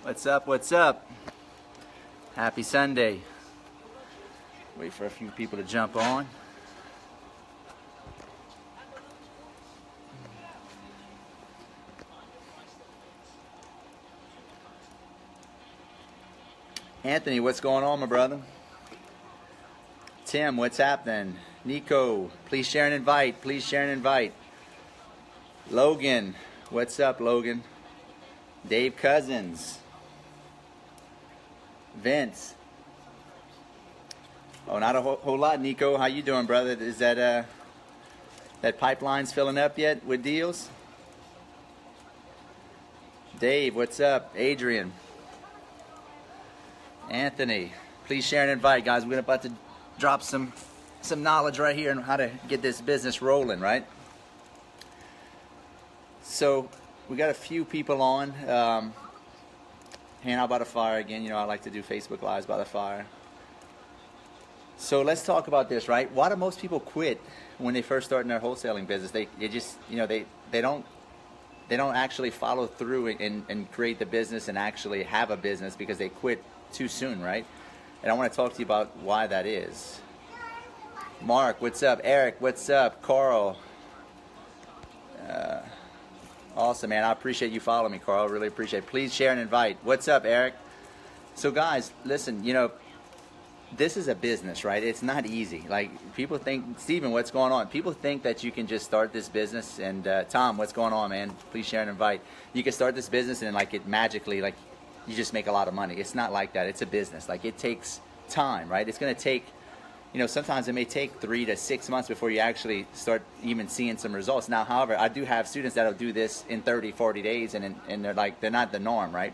What's up? What's up? Happy Sunday. Wait for a few people to jump on. Anthony, what's going on, my brother? Tim, what's happening? Nico, please share and invite. Please share and invite. Logan, what's up, Logan? Dave Cousins. Vince. Oh, not a whole lot, Nico. How you doing, brother? Is that pipeline's filling up yet with deals? Dave, what's up? Adrian. Anthony, please share and invite, guys. We're about to drop some knowledge right here on how to get this business rolling, right? So we got a few people on. Hanging out by the fire again. You know, I like to do Facebook Lives by the fire. So let's talk about this, right? Why do most people quit when they first start in their wholesaling business? They just, you know, they don't actually follow through and create the business and actually have a business because they quit too soon, right? And I want to talk to you about why that is. Mark, what's up? Eric, what's up? Carl. Awesome, man. I appreciate you following me, Carl. Really appreciate it. Please share and invite. What's up, Eric? So, guys, listen, you know, this is a business, right? It's not easy. Like, people think, Steven, what's going on? People think that you can just start this business and, Tom, what's going on, man? Please share and invite. You can start this business and, like, it magically, like, you just make a lot of money. It's not like that. It's a business. Like, it takes time, right? It's going to take, you know, sometimes it may take 3 to 6 months before you actually start even seeing some results. Now, however, I do have students that'll do this in 30, 40 days, and they're not the norm, right?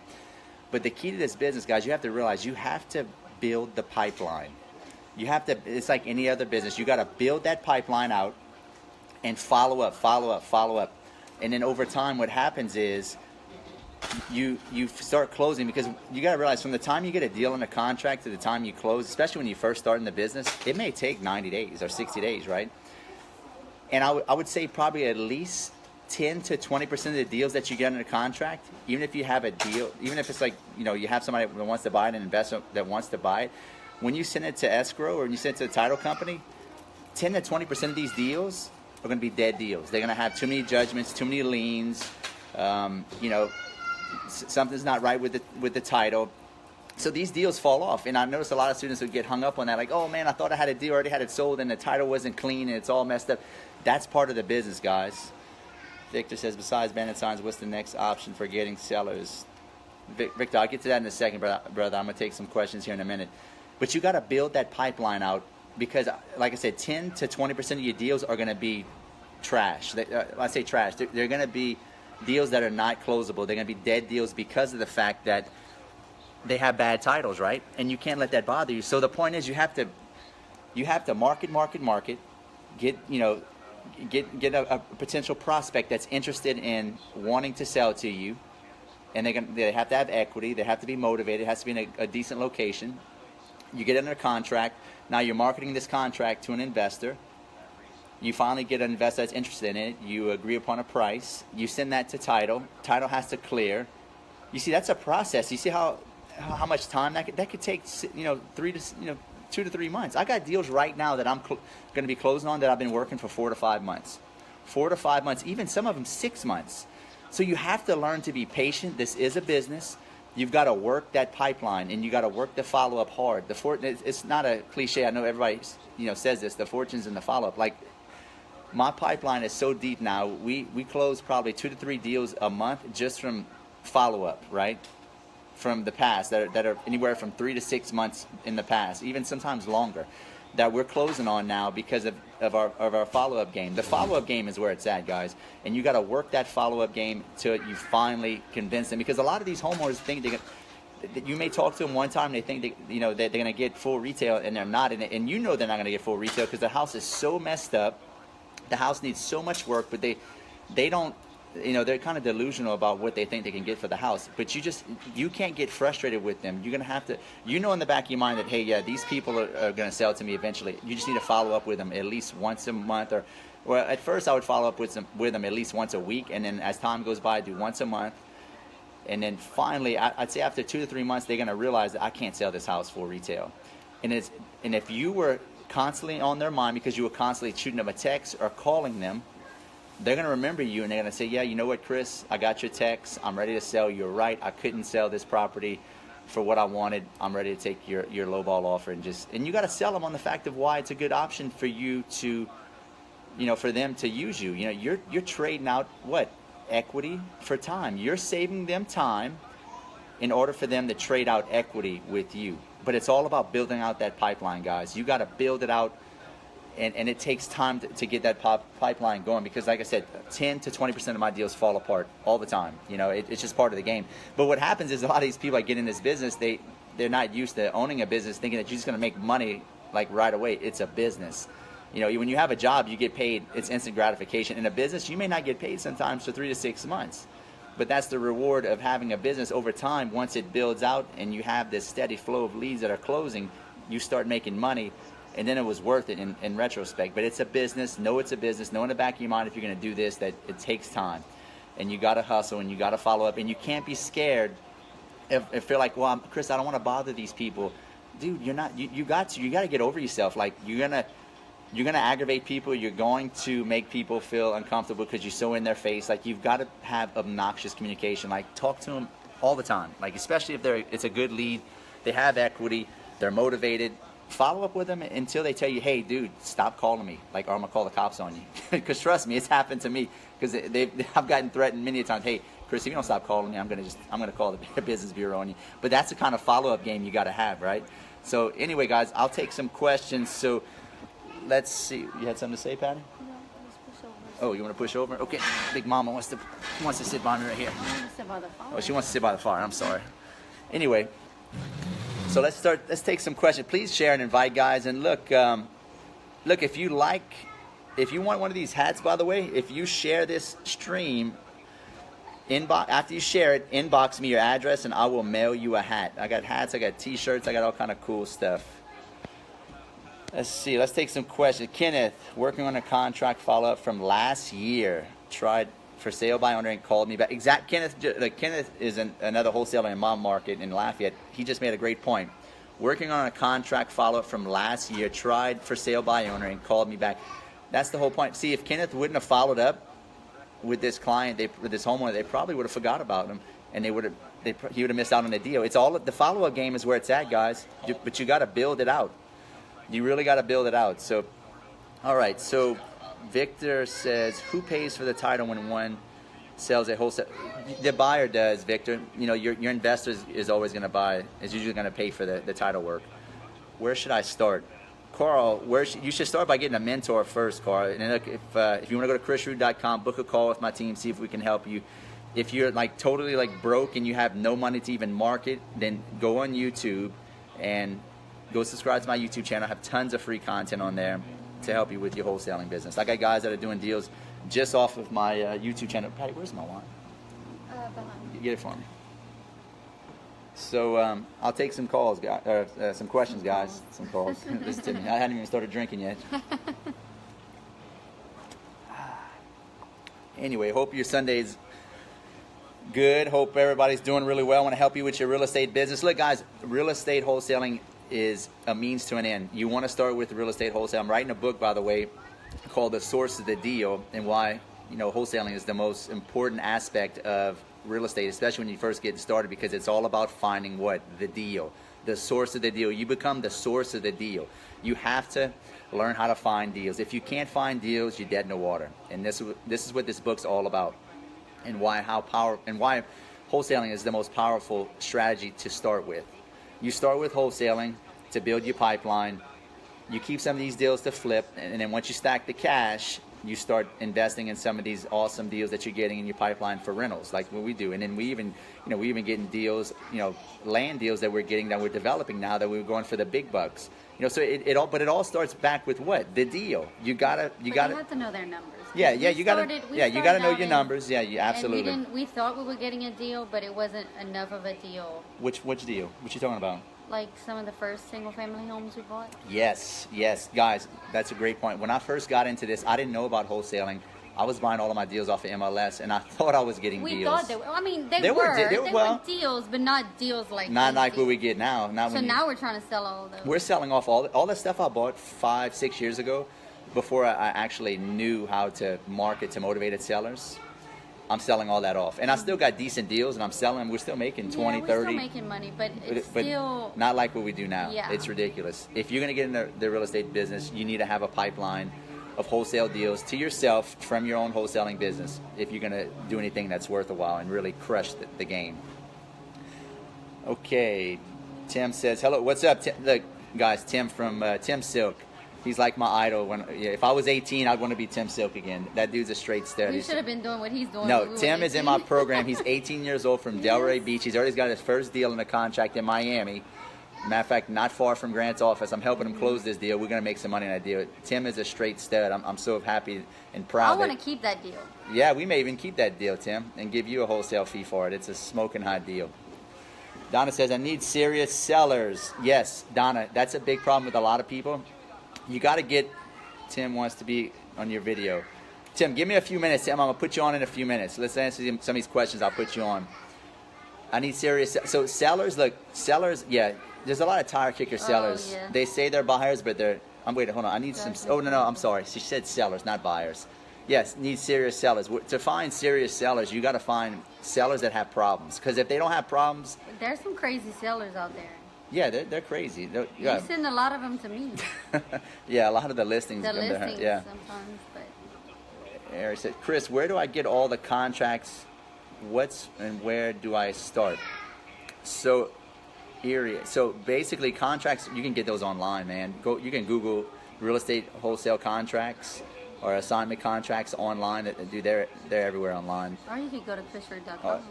But the key to this business, guys, you have to realize you have to build the pipeline. You have to, it's like any other business. You got to build that pipeline out and follow up. And then over time, what happens is you start closing, because you got to realize from the time you get a deal in a contract to the time you close, especially when you first start in the business, it may take 90 days or 60 days, right? And I would say probably at least 10 to 20% of the deals that you get in a contract, even if you have a deal, even if it's like, you know, you have somebody that wants to buy it, an investor that wants to buy it, when you send it to escrow or when you send it to the title company, 10 to 20% of these deals are going to be dead deals. They're going to have too many judgments, too many liens, you know, something's not right with the title. So these deals fall off. And I've noticed a lot of students would get hung up on that, like, oh man, I thought I had a deal, already had it sold, and the title wasn't clean and it's all messed up. That's part of the business, guys. Victor says, besides bandit signs, what's the next option for getting sellers? Victor, I'll get to that in a second, brother. I'm going to take some questions here in a minute. But you got to build that pipeline out, because, like I said, 10 to 20% of your deals are going to be trash. I say trash. They're going to be deals that are not closable. They're going to be dead deals because of the fact that they have bad titles, right? And you can't let that bother you. So the point is, you have to market, get a potential prospect that's interested in wanting to sell to you, and they have to have equity. They have to be motivated. It has to be in a decent location. You get under a contract. Now you're marketing this contract to an investor. You finally get an investor that's interested in it. You agree upon a price. You send that to title. Title has to clear. You see, that's a process. You see how much time that could take, you know, 2 to 3 months. I got deals right now that I'm going to be closing on that I've been working for 4 to 5 months. 4 to 5 months, even some of them 6 months. So you have to learn to be patient. This is a business. You've got to work that pipeline, and you got to work the follow-up hard. It's not a cliche. I know everybody, you know, says this. The fortune's in the follow-up. Like, my pipeline is so deep now. We close probably 2 to 3 deals a month just from follow-up, right? From the past that are anywhere from 3 to 6 months in the past, even sometimes longer, that we're closing on now because of our follow-up game. The follow-up game is where it's at, guys, and you got to work that follow-up game till you finally convince them, because a lot of these homeowners think that you may talk to them one time, they think that, you know, that they're going to get full retail, and they're not, and you know they're not going to get full retail because the house is so messed up. The house needs so much work, but they don't, you know, they're kind of delusional about what they think they can get for the house. But you can't get frustrated with them. You're going to have to, you know, in the back of your mind that, hey, yeah, these people are going to sell to me eventually. You just need to follow up with them at least once a month, or at first I would follow up with them at least once a week, and then as time goes by, do once a month. And then finally, I'd say after 2 to 3 months, they're going to realize that I can't sell this house for retail. And if you were constantly on their mind because you were constantly shooting them a text or calling them, they're going to remember you and they're going to say, yeah, you know what, Chris, I got your text. I'm ready to sell. You're right. I couldn't sell this property for what I wanted. I'm ready to take your lowball offer. And you got to sell them on the fact of why it's a good option for you to, for them to use you. You're trading out what? Equity for time. You're saving them time in order for them to trade out equity with you. But it's all about building out that pipeline, guys. You got to build it out, and it takes time to get that pipeline going, because like I said, 10 to 20% of my deals fall apart all the time. It's just part of the game. But what happens is a lot of these people that get in this business, they're not used to owning a business thinking that you're just going to make money like right away. It's a business. When you have a job, you get paid. It's instant gratification. In a business, you may not get paid sometimes for 3 to 6 months. But that's the reward of having a business over time. Once it builds out and you have this steady flow of leads that are closing, you start making money. And then it was worth it in retrospect. But it's a business. Know it's a business. Know in the back of your mind, if you're going to do this, that it takes time. And you got to hustle and you got to follow up. And you can't be scared if you're like, well, Chris, I don't want to bother these people. Dude, you're not. You got to get over yourself. Like, you're gonna aggravate people. You're going to make people feel uncomfortable because you're so in their face. Like, you've got to have obnoxious communication. Like, talk to them all the time. Like, especially if it's a good lead, they have equity, they're motivated. Follow up with them until they tell you, hey, dude, stop calling me. Like, or I'm gonna call the cops on you. Because trust me, it's happened to me. Because I've gotten threatened many times. Hey, Chris, if you don't stop calling me, I'm gonna call the business bureau on you. But that's the kind of follow-up game you got to have, right? So anyway, guys, I'll take some questions. So let's see. You had something to say, Patty? No, let's push over. Oh, you want to push over? Okay. Big Mama wants to sit by me right here. I want to sit by the fire. Oh, she wants to sit by the fire. I'm sorry. Anyway, so let's start. Let's take some questions. Please share and invite, guys. And look, if you want one of these hats, by the way, if you share this stream, after you share it, inbox me your address and I will mail you a hat. I got hats, I got t-shirts, I got all kind of cool stuff. Let's see, let's take some questions. Kenneth, working on a contract follow-up from last year. Tried for sale by owner and called me back. Kenneth is another wholesaler in my market in Lafayette. He just made a great point. Working on a contract follow-up from last year. Tried for sale by owner and called me back. That's the whole point. See, if Kenneth wouldn't have followed up with this client, with this homeowner, they probably would have forgot about him, and he would have missed out on the deal. It's all the follow-up game is where it's at, guys. But you got to build it out. You really got to build it out. So, all right. So, Victor says, who pays for the title when one sells a wholesale? The buyer does, Victor. Your investor is always going to buy. Is usually going to pay for the title work. Where should I start? Carl, you should start by getting a mentor first, Carl. And look, if you want to go to chrisrood.com, book a call with my team, see if we can help you. If you're totally broke and you have no money to even market, then go on YouTube and go subscribe to my YouTube channel. I have tons of free content on there to help you with your wholesaling business. I got guys that are doing deals just off of my YouTube channel. Patty, where's my wine? Behind. Get it for me. So I'll take some calls, guys, some questions, guys. Some calls. Listen to me. I hadn't even started drinking yet. Anyway, hope your Sunday's good. Hope everybody's doing really well. I want to help you with your real estate business. Look, guys, real estate wholesaling is a means to an end. You want to start with real estate wholesale. I'm writing a book, by the way, called The Source of the Deal, and why wholesaling is the most important aspect of real estate, especially when you first get started, because it's all about finding the deal, the source of the deal. You become the source of the deal. You have to learn how to find deals. If you can't find deals, you're dead in the water. And this is what this book's all about, and why wholesaling is the most powerful strategy to start with. You start with wholesaling to build your pipeline. You keep some of these deals to flip, and then once you stack the cash, you start investing in some of these awesome deals that you're getting in your pipeline for rentals, like what we do. And then we even getting deals, land deals that we're getting, that we're developing now, that we're going for the big bucks. So it all starts back with what? The deal. You have to know their numbers. Yeah, you gotta know your numbers. Yeah, absolutely. And we thought we were getting a deal, but it wasn't enough of a deal. Which deal? What you talking about? Like some of the first single-family homes we bought? Yes. Guys, that's a great point. When I first got into this, I didn't know about wholesaling. I was buying all of my deals off of MLS, and I thought I was getting We deals. thought they were. I mean, they were were deals, but not deals like Not these like what deals. we get now. So now we're trying to sell all of those. We're selling off all the stuff I bought 5-6 years ago, before I actually knew how to market to motivated sellers. I'm selling all that off, and I still got decent deals, and I'm selling. We're still making 20, we're 30. still making money, but it's but still not like what we do now. Yeah. It's ridiculous. If you're going to get in the real estate business, you need to have a pipeline of wholesale deals to yourself from your own wholesaling business if you're going to do anything that's worth a while and really crush the game. Okay, Tim says, hello, what's up? Look, guys, Tim from Tim Silk. He's like my idol. If I was 18, I'd want to be Tim Silk again. That dude's a straight stud. You should have been doing what he's doing. No, Tim is in my program. He's 18 years old from Delray Beach. He's already got his first deal in the contract in Miami. Matter of fact, not far from Grant's office. I'm helping him close this deal. We're going to make some money on that deal. Tim is a straight stud. I'm so happy and proud. I want to keep that deal. Yeah, we may even keep that deal, Tim, and give you a wholesale fee for it. It's a smoking hot deal. Donna says, I need serious sellers. Yes, Donna, that's a big problem with a lot of people. You got to get... Tim wants to be on your video. Tim, give me a few minutes. Tim, I'm going to put you on in a few minutes. Let's answer some of these questions. I'll put you on. I need serious... So sellers, look, sellers, yeah, there's a lot of tire kicker sellers. Yeah. They say they're buyers, but they're... I'm waiting, hold on. I need some... Oh, no, I'm sorry. She said sellers, not buyers. Yes, need serious sellers. To find serious sellers, you got to find sellers that have problems. Because if they don't have problems... There's some crazy sellers out there. Yeah, they're crazy. You send a lot of them to me. Yeah, a lot of the listings. Sometimes, but... Eric said, Chris, where do I get all the contracts? Where do I start? So, basically contracts, you can get those online, man. You can Google real estate wholesale contracts or assignment contracts online. They're everywhere online. Or you could go to chrisrood.com.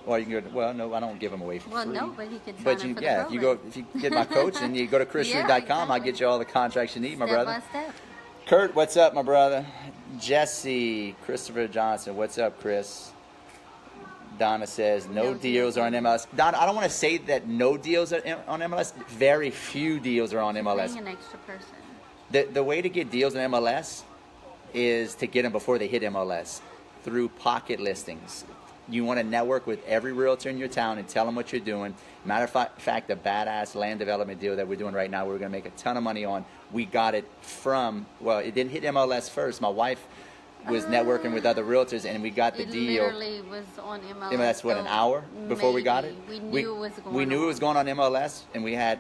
Or you can go. Well, no, I don't give them away for free. Well, no, but you could sign But up for the if you get my coach and you go to chrisrood.com, exactly. I'll get you all the contracts you need, my brother. Step by step. Kurt, what's up, my brother? Jesse, Christopher Johnson, what's up, Chris? Donna says, no deals are on MLS. Donna, I don't want to say that no deals are on MLS. Very few deals are on MLS. Being an extra person. The way to get deals on MLS is to get them before they hit MLS through pocket listings. You want to network with every realtor in your town and tell them what you're doing. Matter of fact, the badass land development deal that we're doing right now, we're going to make a ton of money on. We got it it didn't hit MLS first. My wife was networking with other realtors, and we got the deal. It literally was on MLS. MLS, an hour before we got it? We knew it was going on. We knew it was going on MLS, and we had,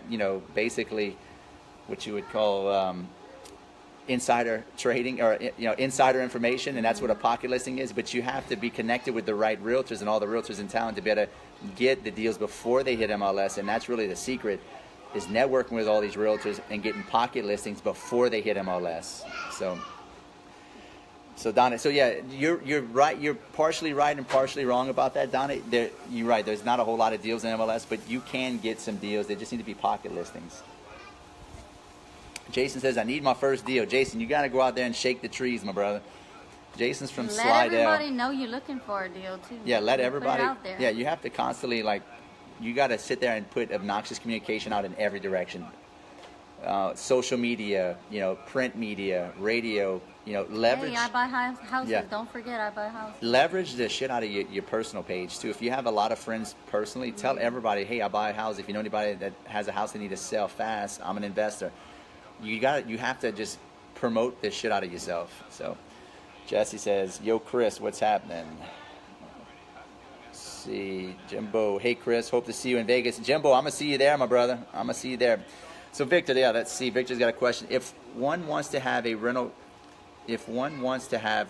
basically what you would call insider trading or insider information, and that's what a pocket listing is. But you have to be connected with the right realtors and all the realtors in town to be able to get the deals before they hit MLS, and that's really the secret, is networking with all these realtors and getting pocket listings before they hit MLS. So Donna, you're right. You're partially right and partially wrong about that, Donna. You're right. There's not a whole lot of deals in MLS, but you can get some deals. They just need to be pocket listings. Jason says, I need my first deal. Jason, you got to go out there and shake the trees, my brother. Jason's from Slidell. Let everybody know you're looking for a deal, too. Yeah, let everybody. Put it out there. Yeah, you have to constantly, you got to sit there and put obnoxious communication out in every direction. Social media, print media, radio, leverage. Hey, I buy houses. Yeah. Don't forget, I buy houses. Leverage the shit out of your personal page, too. If you have a lot of friends personally, tell everybody, hey, I buy a house. If you know anybody that has a house they need to sell fast, I'm an investor. You have to just promote this shit out of yourself. So Jesse says, yo, Chris, what's happening? Let's see, Jimbo, hey, Chris, hope to see you in Vegas. Jimbo, I'm going to see you there, my brother. I'm going to see you there. So Victor, let's see. Victor's got a question. If one wants to have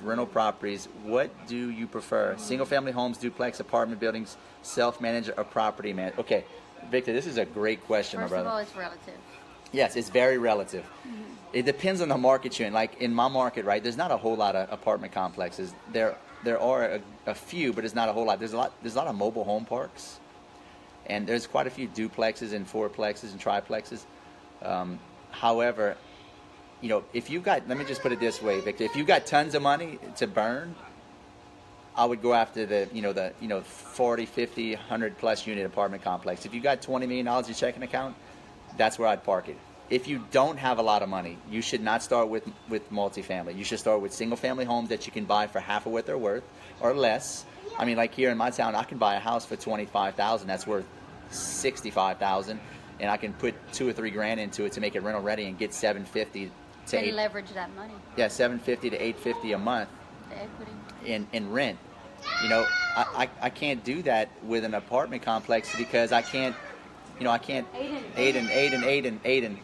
rental properties, what do you prefer? Single-family homes, duplex, apartment buildings, self-managed, or property man? Okay, Victor, this is a great question, my brother. First of all, it's relative. Yes, it's very relative. Mm-hmm. It depends on the market you're in. Like in my market, right, there's not a whole lot of apartment complexes. There are a few, but it's not a whole lot. There's a lot of mobile home parks, and there's quite a few duplexes and fourplexes and triplexes. However, if you got, let me just put it this way, Victor, if you got tons of money to burn, I would go after the 40, 50, 100 plus unit apartment complex. If you got $20 million in your checking account, that's where I'd park it. if you don't have a lot of money, you should not start with multifamily. You should start with single family homes that you can buy for half of what they're worth or less. I mean, like here in my town, I can buy a house for $25,000 that's worth $65,000, and I can put $2 or $3 grand into it to make it rental ready and get $750 to and leverage that money. Yeah, $750 to $850 a month The equity. in rent. You know, I can't do that with an apartment complex because I can't. You know, I can't. Aiden.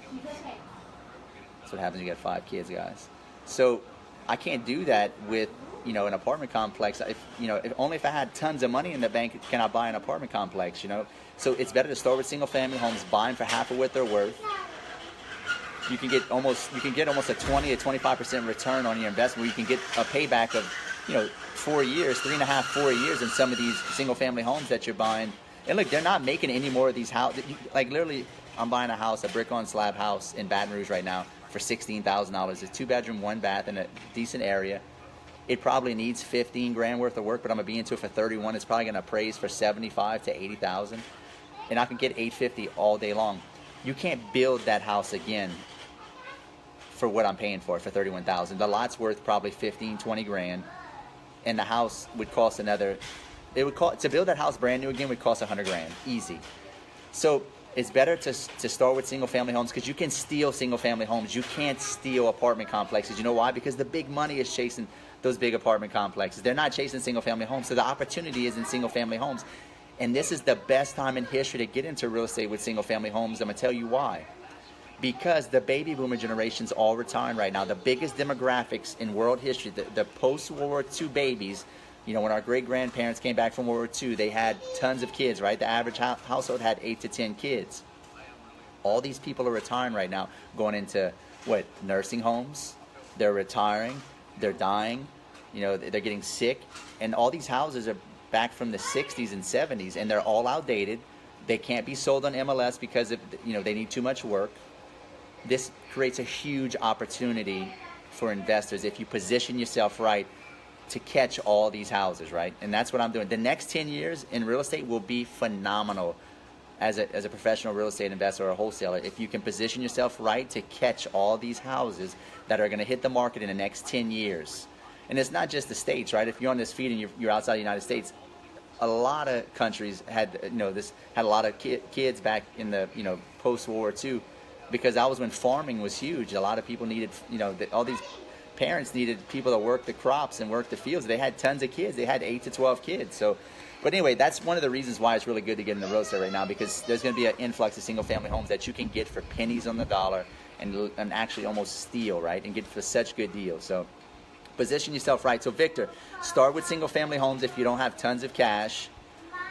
That's what happens when you get 5 kids, guys. So I can't do that with, you know, an apartment complex. Only if I had tons of money in the bank can I buy an apartment complex, you know. So it's better to start with single family homes, buy them for half of what they're worth. You can get almost a 20 to 25% return on your investment, where you can get a payback of, you know, 4 years, 3.5, 4 years in some of ththese single family homes that you're buying. And look, they're not making any more of these houses. Like literally, I'm buying a house, a brick on slab house in Baton Rouge right now for $16,000. It's 2-bedroom, 1 bath in a decent area. It probably needs 15 grand worth of work, but I'm gonna be into it for 31. It's probably gonna appraise for 75 to 80,000, and I can get 850 all day long. You can't build that house again for what I'm paying for 31,000. The lot's worth probably 15, 20 grand, and the house would cost another. It would cost to build that house brand new again would cost 100 grand easy. So it's better to start with single family homes, because you can steal single family homes. You can't steal apartment complexes. You know why? Because the big money is chasing those big apartment complexes. They're not chasing single family homes. So the opportunity is in single family homes. And this is the best time in history to get into real estate with single family homes. I'm gonna tell you why. Because the baby boomer generation's all retiring right now. The biggest demographics in world history, the post-World War II babies, you know, when our great-grandparents came back from World War II, they had tons of kids, right? The average household had 8 to 10 kids. All these people are retiring right now, going into, nursing homes. They're retiring. They're dying. You know, they're getting sick. And all these houses are back from the 60s and 70s, and they're all outdated. They can't be sold on MLS because, they need too much work. This creates a huge opportunity for investors if you position yourself right to catch all these houses, right? And that's what I'm doing. The next 10 years in real estate will be phenomenal as a professional real estate investor or a wholesaler if you can position yourself right to catch all these houses that are going to hit the market in the next 10 years. And it's not just the States, right? If you're on this feed and you're outside the United States, a lot of countries had a lot of kids back in the, post-World War II, because that was when farming was huge. A lot of people needed, all these parents needed people to work the crops and work the fields. They had tons of kids. They had 8 to 12 kids. So, but anyway, that's one of the reasons why it's really good to get into real estate right now, because there's going to be an influx of single-family homes that you can get for pennies on the dollar and actually almost steal, right, and get for such good deals. So position yourself right. So Victor, start with single-family homes if you don't have tons of cash.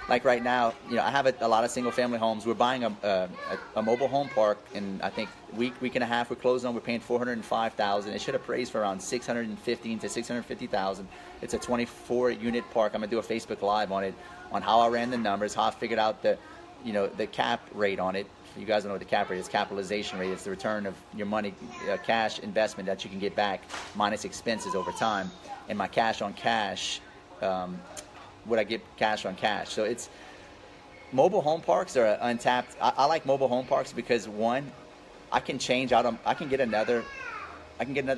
Like right now, I have a lot of single-family homes. We're buying a mobile home park, and I think week and a half we're closing on. We're paying $405,000. It should appraise for around $615,000 to $650,000. It's a 24-unit park. I'm gonna do a Facebook Live on it, on how I ran the numbers, how I figured out the cap rate on it. You guys don't know what the cap rate is. Capitalization rate. It's the return of your money, cash investment that you can get back minus expenses over time. And my cash on cash. Would I get cash on cash? So it's mobile home parks are untapped. I like mobile home parks because, one, I can change out. I can get another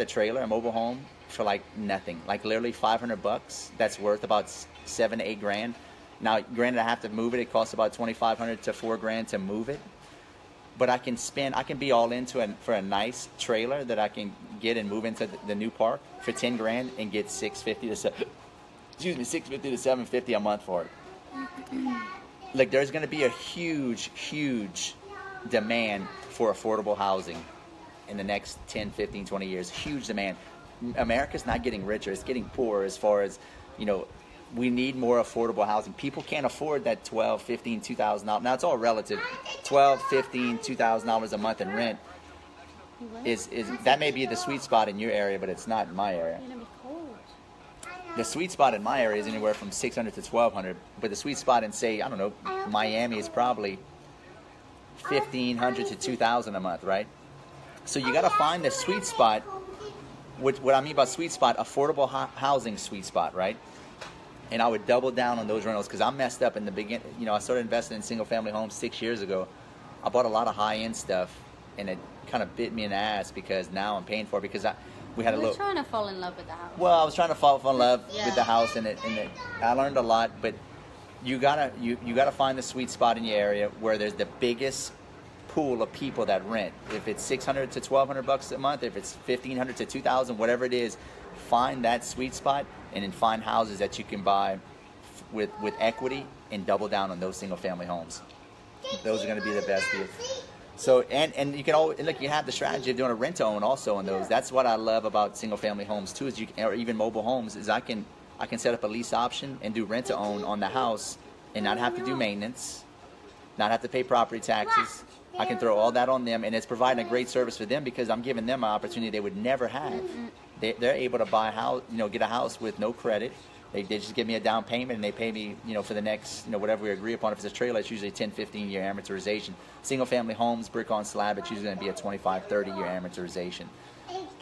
trailer, a mobile home, for like nothing, like literally $500. That's worth about 7 to 8 grand. Now, granted, I have to move it. It costs about $2,500 to $4 grand to move it. But I can be all into for a nice trailer that I can get and move into the new park for 10 grand and get $650 to $750 a month for it. Like, there's going to be a huge demand for affordable housing in the next 10, 15, 20 years. Huge demand. America's not getting richer. It's getting poorer as far as, we need more affordable housing. People can't afford that $12,000, $15,000, $2,000. Now, it's all relative. $12,000, $15,000, $2,000 a month in rent is that may be the sweet spot in your area, but it's not in my area. The sweet spot in my area is anywhere from $600 to $1,200, but the sweet spot in, say, I don't know, Miami is probably $1,500 to $2,000 a month, right? So you got to find the sweet spot. What I mean by sweet spot, affordable housing sweet spot, right? And I would double down on those rentals, because I messed up in the beginning. I started investing in single-family homes 6 years ago. I bought a lot of high-end stuff, and it kind of bit me in the ass because now I'm paying for it because we had a We're little. trying to fall in love with the house. Well, I was trying to fall in love Yeah. with the house, and I learned a lot. But you gotta find the sweet spot in your area where there's the biggest pool of people that rent. If it's $600 to $1,200 a month, if it's $1,500 to $2,000, whatever it is, find that sweet spot and then find houses that you can buy with equity and double down on those single family homes. Those are going to be the best deals. So and you can always look. You have the strategy of doing a rent to own also on those. That's what I love about single family homes too. Is or even mobile homes is I can set up a lease option and do rent to own on the house and not have to do maintenance, not have to pay property taxes. I can throw all that on them, and it's providing a great service for them because I'm giving them an opportunity they would never have. They're able to buy a house, get a house with no credit. They just give me a down payment, and they pay me, for the next, whatever we agree upon. If it's a trailer, it's usually 10, 15-year amortization. Single-family homes, brick on slab, it's usually going to be a 25, 30-year amortization.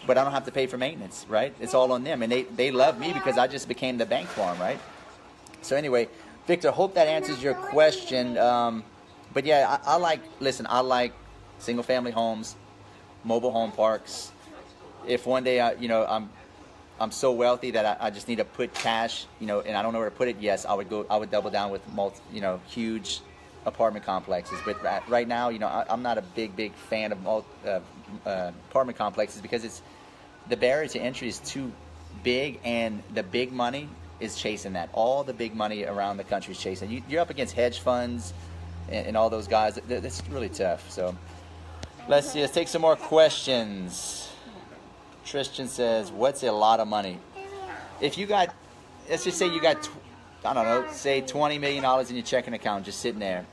But I don't have to pay for maintenance, right? It's all on them, and they love me because I just became the bank for them, right? So anyway, Victor, hope that answers your question. But yeah, I like single-family homes, mobile home parks. If one day, I'm so wealthy that I just need to put cash, and I don't know where to put it. Yes, I would double down with huge apartment complexes. But right now, I'm not a big fan of apartment complexes because the barrier to entry is too big, and the big money is chasing that. All the big money around the country is chasing. You're up against hedge funds and all those guys. That's really tough. So let's see. Let's take some more questions. Tristan says, what's a lot of money? If you got, let's just say you got, I don't know, say $20 million in your checking account just sitting there,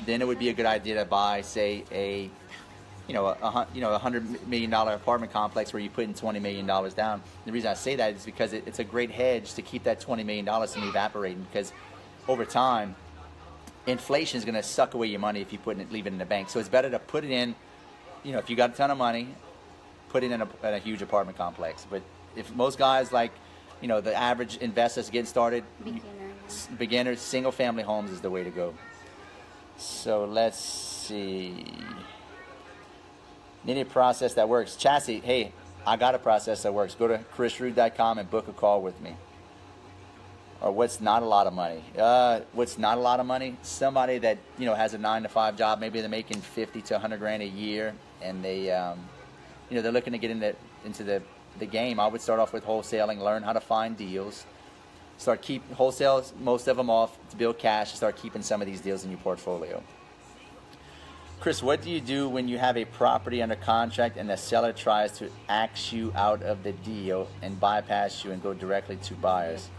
then it would be a good idea to buy, say, a $100 million apartment complex where you put in $20 million down. The reason I say that is because it's a great hedge to keep that $20 million from evaporating, because over time, inflation is going to suck away your money if you leave it in the bank. So it's better to put it in, if you got a ton of money, put it in a huge apartment complex. But if most guys the average investors getting started, beginners, single family homes is the way to go. So let's see. Need a process that works. Chassis, hey, I got a process that works. Go to chrisrood.com and book a call with me. Or what's not a lot of money? What's not a lot of money? Somebody that has a 9-to-5 job. Maybe they're making $50 to $100,000 a year, and they they're looking to get into the game. I would start off with wholesaling, learn how to find deals, wholesale most of them off to build cash, and start keeping some of these deals in your portfolio. Chris, what do you do when you have a property under contract and the seller tries to axe you out of the deal and bypass you and go directly to buyers?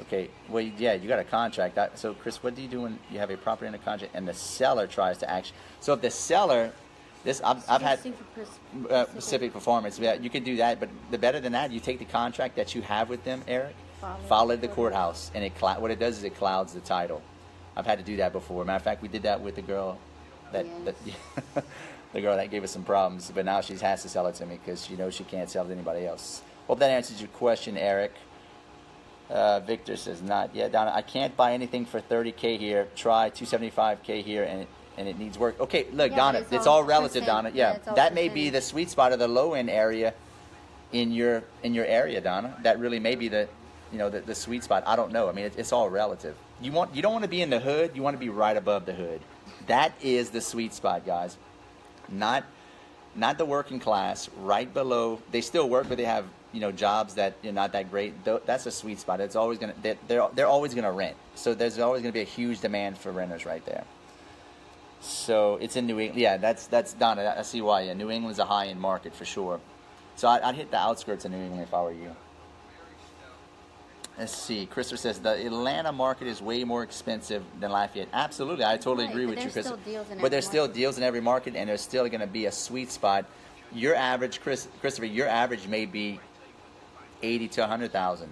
Okay, well, yeah, you got a contract. So, Chris, what do you do when you have a property under contract and the seller tries to axe you? So if the seller... I've had specific performance. Yeah, you could do that, but the better than that, you take the contract that you have with them, Eric, file it at the courthouse, and what it does is it clouds the title. I've had to do that before. Matter of fact, we did that with the girl the girl that gave us some problems, but now she has to sell it to me because she knows she can't sell it to anybody else. Hope that answers your question, Eric. Victor says not yet. Donna, I can't buy anything for $30K here. Try $275K here, and it needs work. Okay, look, yeah, Donna, it's all relative, Donna. Yeah, that may be the sweet spot of the low end area in your area, Donna. That really may be the sweet spot. I don't know. I mean, it's all relative. You don't want to be in the hood. You want to be right above the hood. That is the sweet spot, guys. Not the working class. Right below. They still work, but they have jobs that are not that great. That's a sweet spot. It's always they're always gonna rent. So there's always gonna be a huge demand for renters right there. So it's in New England. Yeah, that's Donna. I see why. Yeah, New England's a high-end market for sure. So I'd hit the outskirts of New England if I were you. Let's see. Christopher says the Atlanta market is way more expensive than Lafayette. Absolutely, I totally agree with you, Christopher. But there's still deals in every market, and there's still going to be a sweet spot. Your average, Christopher, your average may be 80 to 100,000.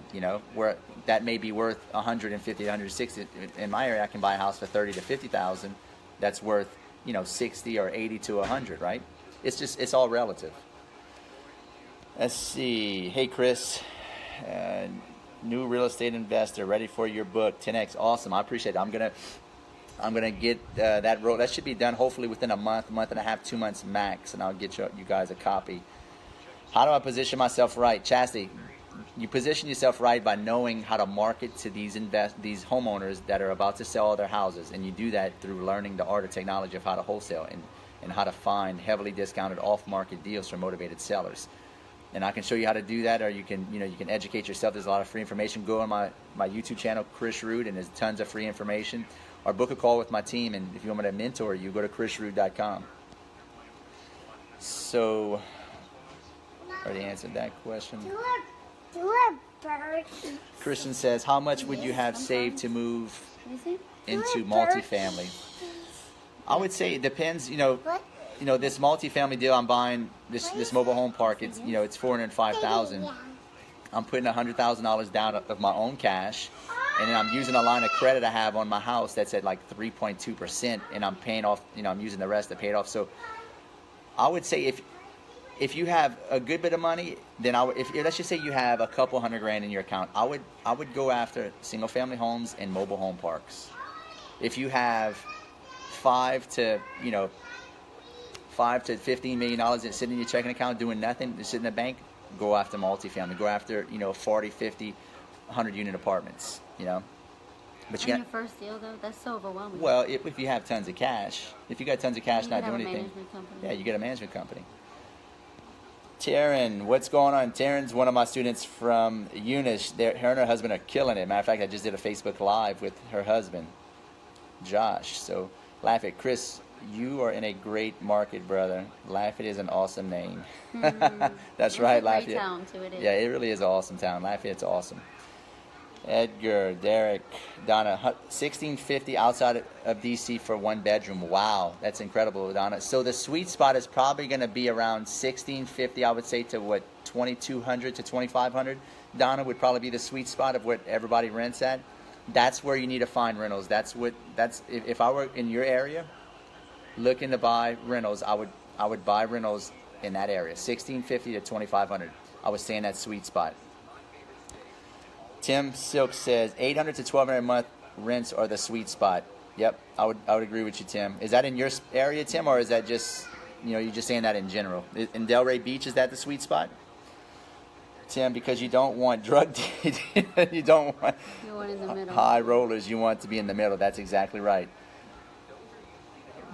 Where that may be worth 150 to 160. In my area, I can buy a house for 30 to 50,000. That's worth 60 or 80 to 100, right? It's all relative. Let's see. Hey, Chris, new real estate investor, ready for your book, 10X. Awesome. I appreciate it. I'm gonna I'm gonna get that roll. That should be done hopefully within a month and a half, 2 months max, and I'll get you guys a copy. How do I position myself right? Chastity, you position yourself right by knowing how to market to these homeowners that are about to sell their houses, and you do that through learning the art or technology of how to wholesale and how to find heavily discounted off-market deals for motivated sellers. And I can show you how to do that, or you can educate yourself. There's a lot of free information. Go on my YouTube channel, Chris Rood, and there's tons of free information. Or book a call with my team, and if you want me to mentor you, go to chrisrood.com. So, I already answered that question. Christian says, how much would you have saved to move into multifamily? I would say it depends. This multifamily deal I'm buying, this mobile home park, it's $405,000. I'm putting $100,000 down of my own cash, and then I'm using a line of credit I have on my house that's at like 3.2%, and I'm paying off. I'm using the rest to pay it off. So I would say if you have a good bit of money, then if let's just say you have a couple $100,000 in your account, I would go after single family homes and mobile home parks. If you have $5 to $15 million that's sitting in your checking account doing nothing, it's sitting in the bank, go after multifamily. Go after 40, 50, 100 unit apartments. But you got your first deal though. That's so overwhelming. Well, if you have tons of cash, if you got tons of cash, not doing anything, yeah, you get a management company. Taryn, what's going on? Taryn's one of my students from Eunice. Her and her husband are killing it. Matter of fact, I just did a Facebook Live with her husband, Josh. So Lafayette, Chris, you are in a great market, brother. Lafayette is an awesome name. That's right, Lafayette. Great town too, it is. Yeah, it really is an awesome town. Lafayette's awesome. Edgar, Derek, Donna, $1,650 outside of DC for one bedroom. Wow, that's incredible, Donna. So the sweet spot is probably going to be around $1,650, I would say, to what, $2,200 to $2,500. Donna would probably be the sweet spot of what everybody rents at. That's where you need to find rentals. If I were in your area looking to buy rentals, I would buy rentals in that area, $1,650 to $2,500. I would stay in that sweet spot. Tim Silk says $800 to $1,200 a month rents are the sweet spot. Yep, I would agree with you, Tim. Is that in your area, Tim, or is that just you're just saying that in general? In Delray Beach, is that the sweet spot? Tim, because you don't want drug you don't want in the middle. High rollers. You want to be in the middle. That's exactly right.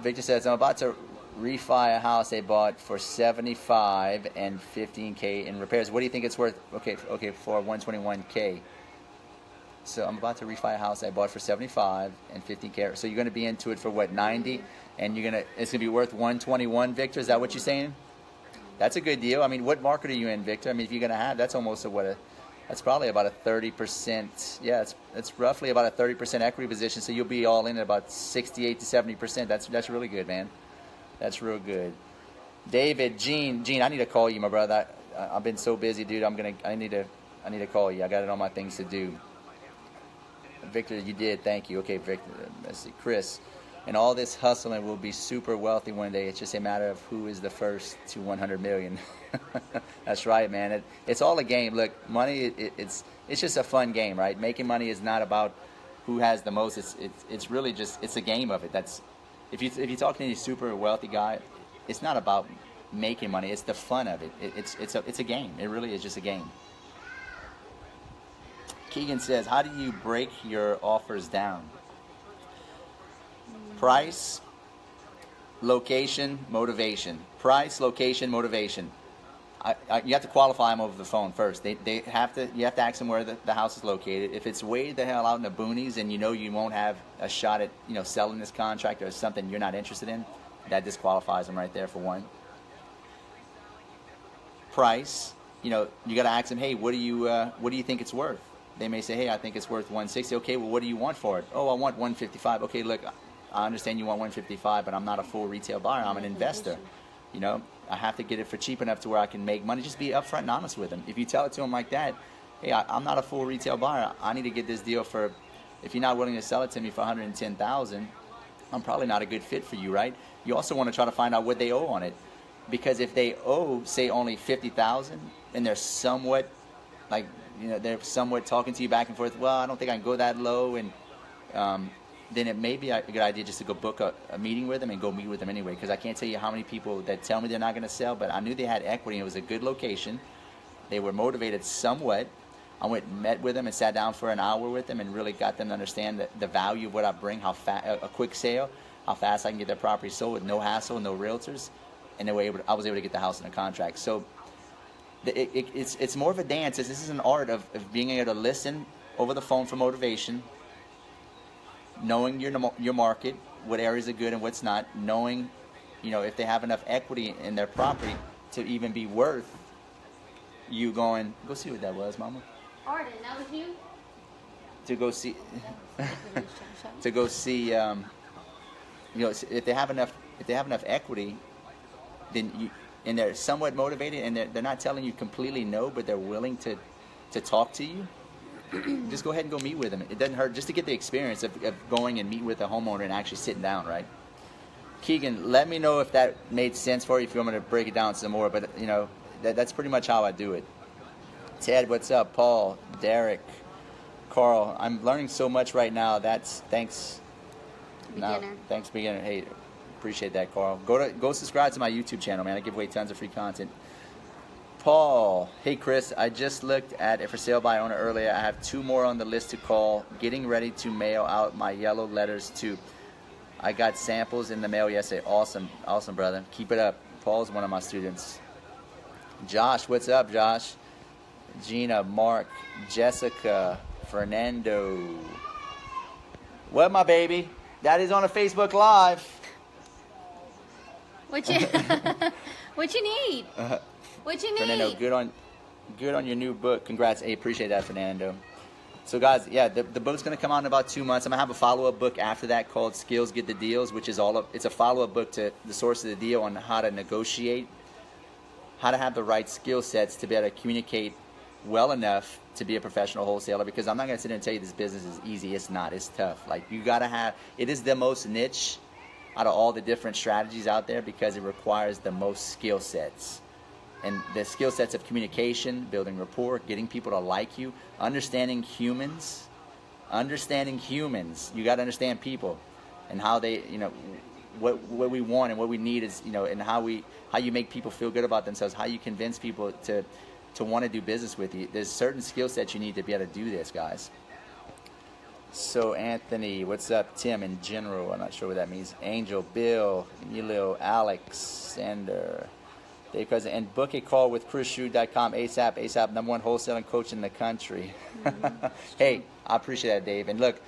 Victor says, I'm about to refi a house they bought for $75 and $15K in repairs. What do you think it's worth? Okay, for $121K. So I'm about to refi a house I bought for $75 and $15K. So you're going to be into it for what, $90, and it's going to be worth $121. Victor, is that what you're saying? That's a good deal. I mean, what market are you in, Victor? I mean, if you're going to have, that's almost that's probably about a 30%. Yeah, it's roughly about a 30% equity position. So you'll be all in at about 68 to 70%. That's really good, man. That's real good. David, Gene, I need to call you, my brother. I've been so busy, dude. I need to call you. I got it on my things to do. Victor, you did. Thank you. Okay, Victor. Let's see. Chris, and all this hustling will be super wealthy one day. It's just a matter of who is the first to 100 million. That's right, man. It's all a game. Look, money. It's just a fun game, right? Making money is not about who has the most. It's really just a game of it. If you talk to any super wealthy guy, it's not about making money. It's the fun of it. It's a game. It really is just a game. Keegan says, how do you break your offers down? Price, location, motivation. Price, location, motivation. You have to qualify them over the phone first. You have to ask them where the house is located. If it's way the hell out in the boonies and you won't have a shot at selling this contract, or something you're not interested in, that disqualifies them right there for one. Price, you got to ask them, hey, what do you think it's worth? They may say, hey, I think it's worth $160. Okay, well, what do you want for it? Oh, I want $155. Okay, look, I understand you want $155, but I'm not a full retail buyer. I'm an investor. I have to get it for cheap enough to where I can make money. Just be upfront and honest with them. If you tell it to them like that, hey, I'm not a full retail buyer. I need to get this deal for, if you're not willing to sell it to me for $110,000, I'm probably not a good fit for you, right? You also want to try to find out what they owe on it. Because if they owe, say, only $50,000, and they're somewhat, they're somewhat talking to you back and forth, well, I don't think I can go that low, and then it may be a good idea just to go book a meeting with them and go meet with them anyway. Because I can't tell you how many people that tell me they're not going to sell, but I knew they had equity. And it was a good location. They were motivated somewhat. I went and met with them and sat down for an hour with them and really got them to understand the value of what I bring, how a quick sale, how fast I can get their property sold with no hassle, no realtors. And I was able to get the house in a contract. So it's more of a dance. This is an art of being able to listen over the phone for motivation, knowing your market, what areas are good and what's not, knowing, if they have enough equity in their property to even be worth you going, go see what that was, Mama. Arden, that was you? To go see, if they have enough equity, then and they're somewhat motivated, and they're not telling you completely no, but they're willing to talk to you. Just go ahead and go meet with them. It doesn't hurt just to get the experience of going and meet with a homeowner and actually sitting down, right? Keegan, let me know if that made sense for you, if you want me to break it down some more, but that's pretty much how I do it. Ted, what's up? Paul, Derek, Carl, I'm learning so much right now. Thanks. Beginner. Thanks, beginner. Hey, appreciate that, Carl. Go subscribe to my YouTube channel, man. I give away tons of free content. Paul, hey Chris, I just looked at a for sale by owner earlier. I have 2 more on the list to call. Getting ready to mail out my yellow letters too. I got samples in the mail yesterday. Awesome, brother. Keep it up. Paul's one of my students. Josh, what's up, Josh? Gina, Mark, Jessica, Fernando. What, my baby? That is on a Facebook Live. What you need? What you need? Fernando, good on your new book. Congrats. Hey, appreciate that, Fernando. So guys, yeah, the book's going to come out in about 2 months. I'm going to have a follow-up book after that called Skills Get the Deals, which is it's a follow-up book to the source of the deal on how to negotiate, how to have the right skill sets to be able to communicate well enough to be a professional wholesaler. Because I'm not going to sit there and tell you this business is easy. It's not. It's tough. Like, you got to have, it is the most niche out of all the different strategies out there because it requires the most skill sets. And the skill sets of communication, building rapport, getting people to like you, understanding humans. You got to understand people and how they, what we want and what we need is, and how you make people feel good about themselves, how you convince people to want to do business with you. There's certain skill sets you need to be able to do this, guys. So Anthony, what's up? Tim in general, I'm not sure what that means. Angel, Bill, Emilio, Alex, Sander. Dave Cousin, and book a call with ChrisRood.com ASAP, #1 wholesaling coach in the country. Hey, I appreciate that, Dave. And look,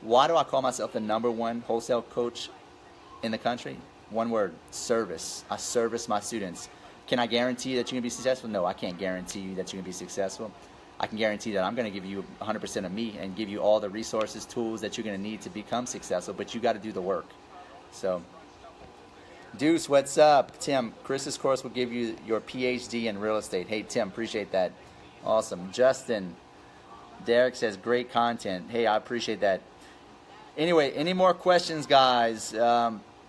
why do I call myself the #1 wholesale coach in the country? One word, service. I service my students. Can I guarantee that you're going to be successful? No, I can't guarantee you that you're going to be successful. I can guarantee that I'm going to give you 100% of me and give you all the resources, tools that you're going to need to become successful, but you got to do the work. So, Deuce, what's up? Tim, Chris's course will give you your PhD in real estate. Hey, Tim, appreciate that. Awesome. Justin, Derek says, great content. Hey, I appreciate that. Anyway, any more questions, guys?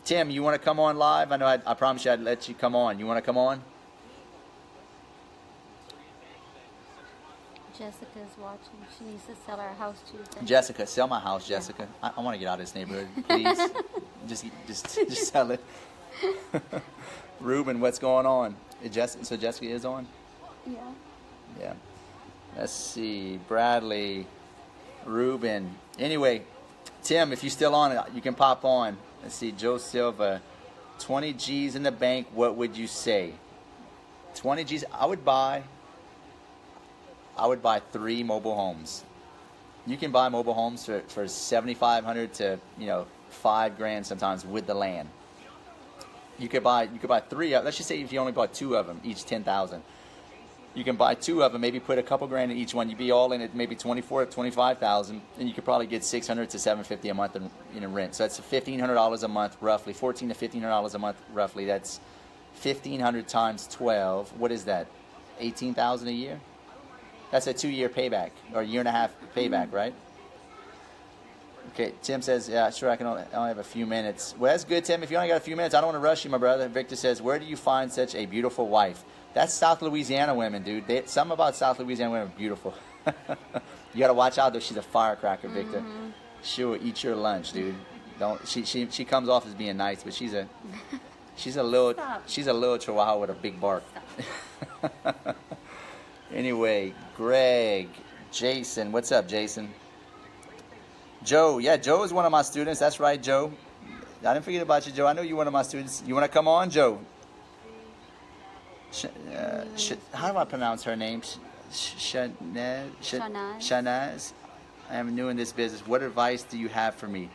Tim, you want to come on live? I know I promised you I'd let you come on. You want to come on? Jessica's watching. She needs to sell our house Tuesday. Jessica, sell my house, Jessica. Yeah. I want to get out of this neighborhood, please. just sell it. Ruben, what's going on? So Jessica is on? Yeah. Let's see. Bradley, Ruben. Anyway, Tim, if you're still on it, you can pop on. Let's see. Joe Silva, 20 G's in the bank, what would you say? 20 G's. I would buy 3 mobile homes. You can buy mobile homes for $7,500 to $5,000 sometimes with the land. You could buy 3. Let's just say if you only bought 2 of them, each $10,000. You can buy 2 of them, maybe put a couple grand in each one. You'd be all in at maybe $24,000 to $25,000, and you could probably get $600 to $750 a month in rent. So that's $1,500 a month roughly, $1,400 to $1,500 a month roughly. That's 1,500 times 12. What is that? $18,000 a year. That's a 2-year payback or a 1.5 year payback, right? Okay, Tim says, yeah, sure, I only have a few minutes. Well, that's good, Tim. If you only got a few minutes, I don't want to rush you, my brother. Victor says, where do you find such a beautiful wife? That's South Louisiana women, dude. Something about South Louisiana women are beautiful. You got to watch out, though. She's a firecracker, Victor. She'll eat your lunch, dude. Don't she comes off as being nice, but she's a little Stop. she's a little chihuahua with a big bark. Anyway, Greg, Jason, what's up, Jason? Joe, yeah, Joe is one of my students. That's right, Joe. I didn't forget about you, Joe. I know you're one of my students. You want to come on, Joe? How do I pronounce her name? Shanaz. Shanaz. I am new in this business. What advice do you have for me?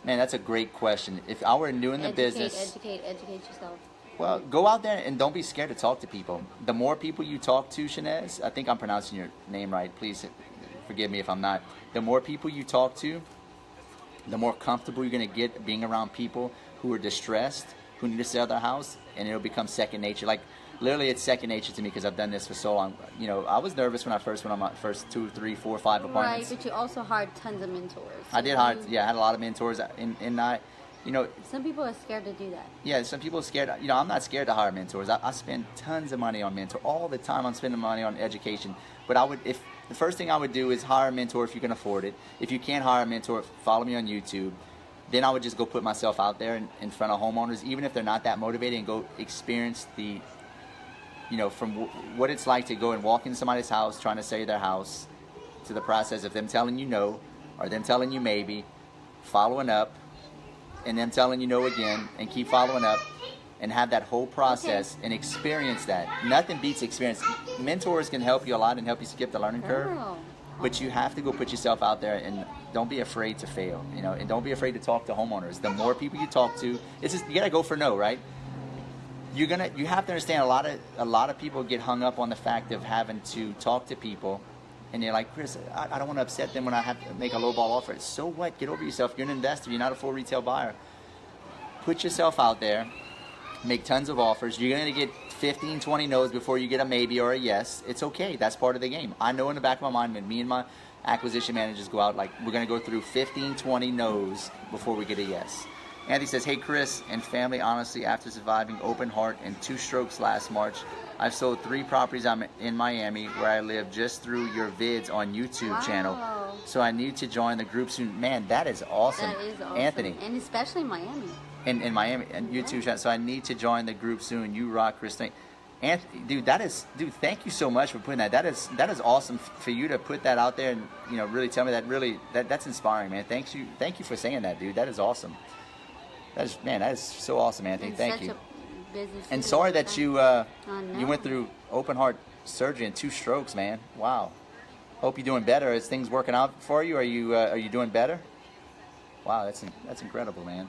Man, that's a great question. If I were new in the business... Educate yourself. Well, go out there and don't be scared to talk to people. The more people you talk to, Shanaz, I think I'm pronouncing your name right. Please forgive me if I'm not. The more people you talk to, the more comfortable you're going to get being around people who are distressed, who need to sell their house, and it'll become second nature. Like, literally, it's second nature to me because I've done this for so long. You know, I was nervous when I first went on my first 2, 3, 4, 5 appointments. Right, but you also hired tons of mentors. So I did hire, yeah, I had a lot of mentors, and I, you know. Some people are scared to do that. Yeah, some people are scared. You know, I'm not scared to hire mentors. I spend tons of money on mentor. All the time I'm spending money on education. But I would, if the first thing I would do is hire a mentor if you can afford it. If you can't hire a mentor, follow me on YouTube. Then I would just go put myself out there in front of homeowners, even if they're not that motivated, and go experience the, you know, from what it's like to go and walk in somebody's house trying to sell their house, to the process of them telling you no, or them telling you maybe, following up, and them telling you no again, and keep following up, and have that whole process and experience that. Nothing beats experience. Mentors can help you a lot and help you skip the learning curve, but you have to go put yourself out there, and don't be afraid to fail, you know, and don't be afraid to talk to homeowners. The more people you talk to, it's just, you gotta go for no, right? You have to understand a lot of people get hung up on the fact of having to talk to people, and they're like, Chris, I don't want to upset them when I have to make a low ball offer. So what? Get over yourself. You're an investor. You're not a full retail buyer. Put yourself out there. Make tons of offers. You're going to get 15, 20 no's before you get a maybe or a yes. It's okay. That's part of the game. I know in the back of my mind when me and my acquisition managers go out, like, we're going to go through 15, 20 no's before we get a yes. Andy says, hey, Chris and family, honestly, after surviving open heart and 2 strokes last March, I've sold 3 properties in Miami where I live just through your vids on YouTube channel. So I need to join the group soon. Man, that is awesome. That is awesome. Anthony. And especially Miami. In Miami, and YouTube channel. So I need to join the group soon. You rock, Chris. Anthony, dude, thank you so much for putting that. That is awesome for you to put that out there and, you know, really tell me that. That's inspiring, man. Thank you for saying that, dude. That is awesome. That is so awesome, Anthony. And thank you. And City sorry that you no. you went through open heart surgery and 2 strokes, man. Wow. Hope you're doing better. Is things working out for you? Are you doing better? Wow, that's incredible, man.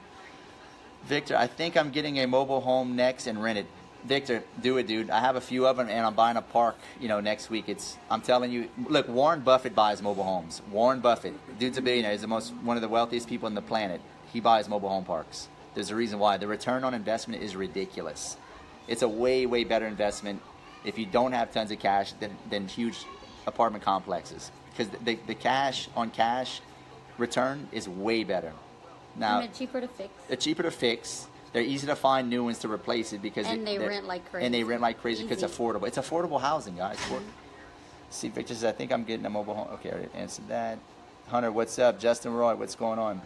Victor, I think I'm getting a mobile home next and rent it. Victor, do it, dude. I have a few of them, and I'm buying a park, you know, next week. I'm telling you, look, Warren Buffett buys mobile homes. Warren Buffett, dude's a billionaire. He's one of the wealthiest people on the planet. He buys mobile home parks. There's a reason why. The return on investment is ridiculous. It's a way, way better investment if you don't have tons of cash than huge apartment complexes, because the cash on cash return is way better. Now, and they're cheaper to fix. They're cheaper to fix. They're easy to find new ones to replace it because they rent like crazy. And they rent like crazy because it's affordable. It's affordable housing, guys. See, Victor says, I think I'm getting a mobile home. Okay, I already answered that. Hunter, what's up? Justin Roy, what's going on?